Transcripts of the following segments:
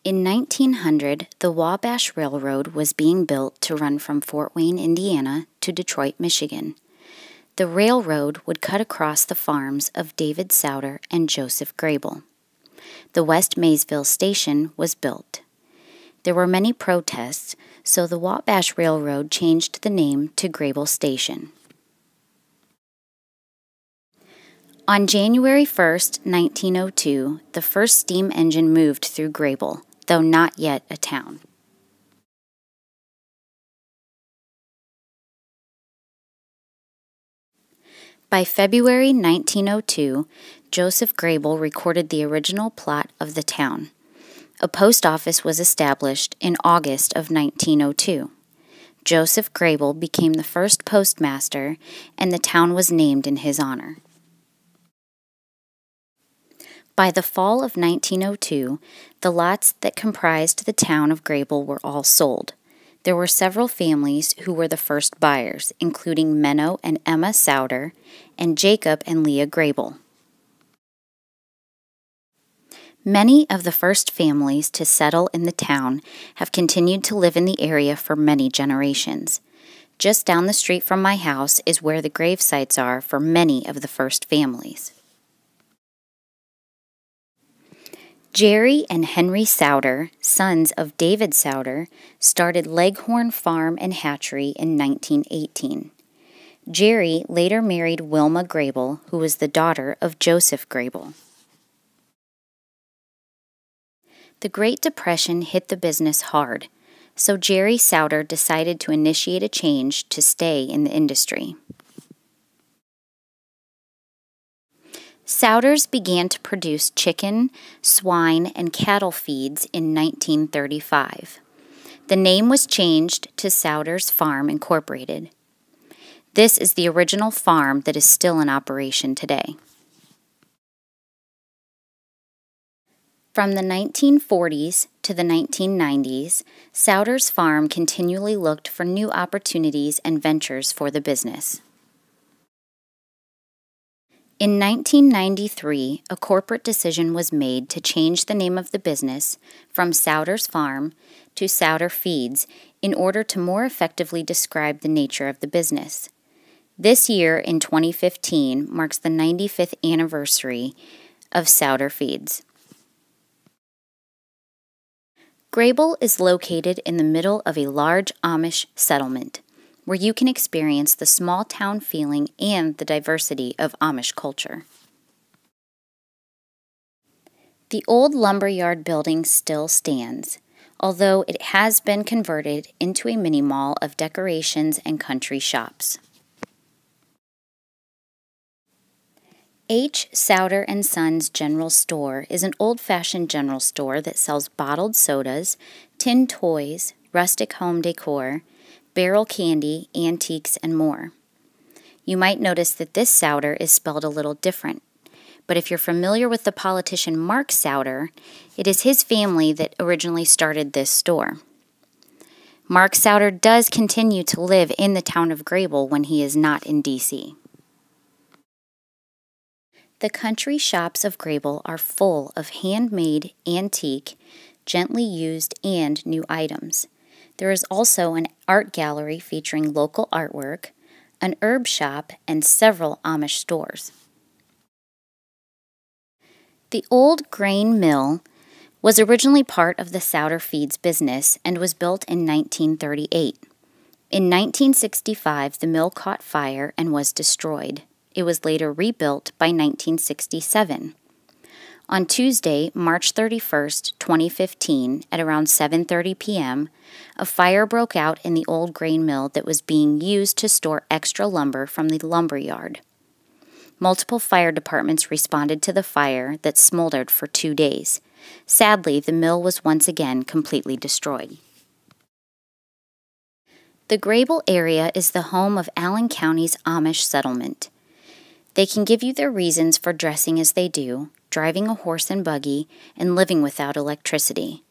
In 1900, the Wabash Railroad was being built to run from Fort Wayne, Indiana to Detroit, Michigan. The railroad would cut across the farms of David Souter and Joseph Grabill. The West Maysville Station was built. There were many protests, so the Wabash Railroad changed the name to Grabill Station. On January 1, 1902, the first steam engine moved through Grabill, though not yet a town. By February 1902, Joseph Grabill recorded the original plot of the town. A post office was established in August of 1902. Joseph Grabill became the first postmaster, and the town was named in his honor. By the fall of 1902, the lots that comprised the town of Grabill were all sold. There were several families who were the first buyers, including Menno and Emma Souter and Jacob and Leah Grabill. Many of the first families to settle in the town have continued to live in the area for many generations. Just down the street from my house is where the grave sites are for many of the first families. Jerry and Henry Souter, sons of David Souter, started Leghorn Farm and Hatchery in 1918. Jerry later married Wilma Grabill, who was the daughter of Joseph Grabill. The Great Depression hit the business hard, so Jerry Souter decided to initiate a change to stay in the industry. Souters began to produce chicken, swine, and cattle feeds in 1935. The name was changed to Souters Farm Incorporated. This is the original farm that is still in operation today. From the 1940s to the 1990s, Souters Farm continually looked for new opportunities and ventures for the business. In 1993, a corporate decision was made to change the name of the business from Souters Farm to Souter Feeds in order to more effectively describe the nature of the business. This year, in 2015, marks the 95th anniversary of Souter Feeds. Grabill is located in the middle of a large Amish settlement, where you can experience the small town feeling and the diversity of Amish culture. The old lumberyard building still stands, although it has been converted into a mini mall of decorations and country shops. H. Souter & Sons General Store is an old-fashioned general store that sells bottled sodas, tin toys, rustic home decor, barrel candy, antiques, and more. You might notice that this Souter is spelled a little different, but if you're familiar with the politician Mark Souter, it is his family that originally started this store. Mark Souter does continue to live in the town of Grabill when he is not in D.C. The country shops of Grabill are full of handmade, antique, gently used, and new items. There is also an art gallery featuring local artwork, an herb shop, and several Amish stores. The old grain mill was originally part of the Souter Feeds business and was built in 1938. In 1965, the mill caught fire and was destroyed. It was later rebuilt by 1967. On Tuesday, March 31, 2015, at around 7:30 p.m., a fire broke out in the old grain mill that was being used to store extra lumber from the lumber yard. Multiple fire departments responded to the fire that smoldered for 2 days. Sadly, the mill was once again completely destroyed. The Grabill area is the home of Allen County's Amish settlement. They can give you their reasons for dressing as they do, driving a horse and buggy, and living without electricity.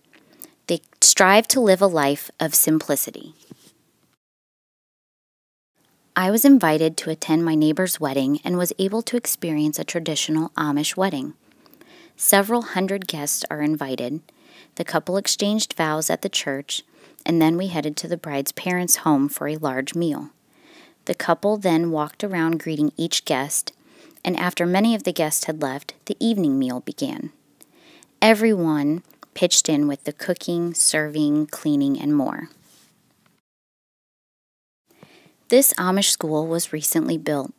They strive to live a life of simplicity. I was invited to attend my neighbor's wedding and was able to experience a traditional Amish wedding. Several hundred guests are invited. The couple exchanged vows at the church, and then we headed to the bride's parents' home for a large meal. The couple then walked around greeting each guest, and after many of the guests had left, the evening meal began. Everyone pitched in with the cooking, serving, cleaning, and more. This Amish school was recently built.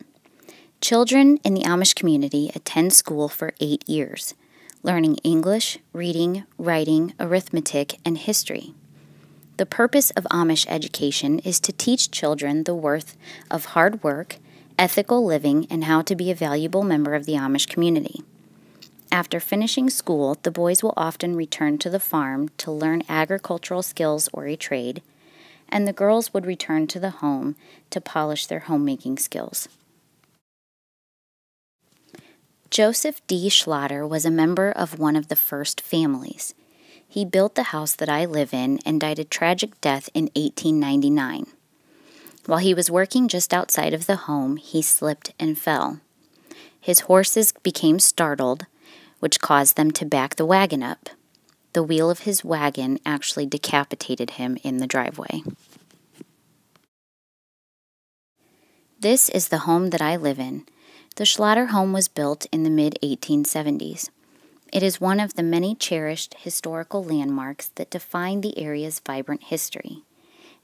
Children in the Amish community attend school for 8 years, learning English, reading, writing, arithmetic, and history. The purpose of Amish education is to teach children the worth of hard work, ethical living, and how to be a valuable member of the Amish community. After finishing school, the boys will often return to the farm to learn agricultural skills or a trade, and the girls would return to the home to polish their homemaking skills. Joseph D. Schlatter was a member of one of the first families. He built the house that I live in and died a tragic death in 1899. While he was working just outside of the home, he slipped and fell. His horses became startled, which caused them to back the wagon up. The wheel of his wagon actually decapitated him in the driveway. This is the home that I live in. The Schlatter home was built in the mid-1870s. It is one of the many cherished historical landmarks that define the area's vibrant history.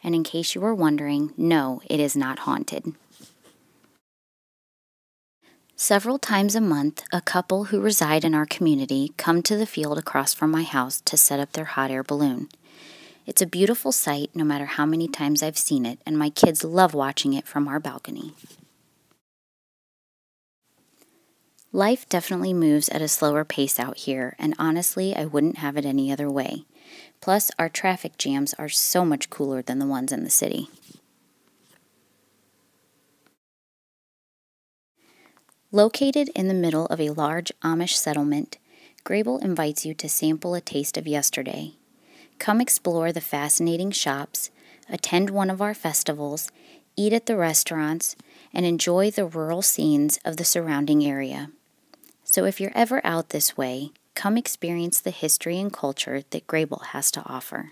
And in case you were wondering, no, it is not haunted. Several times a month, a couple who reside in our community come to the field across from my house to set up their hot air balloon. It's a beautiful sight no matter how many times I've seen it, and my kids love watching it from our balcony. Life definitely moves at a slower pace out here, and honestly, I wouldn't have it any other way. Plus, our traffic jams are so much cooler than the ones in the city. Located in the middle of a large Amish settlement, Grabill invites you to sample a taste of yesterday. Come explore the fascinating shops, attend one of our festivals, eat at the restaurants, and enjoy the rural scenes of the surrounding area. So if you're ever out this way, come experience the history and culture that Grabill has to offer.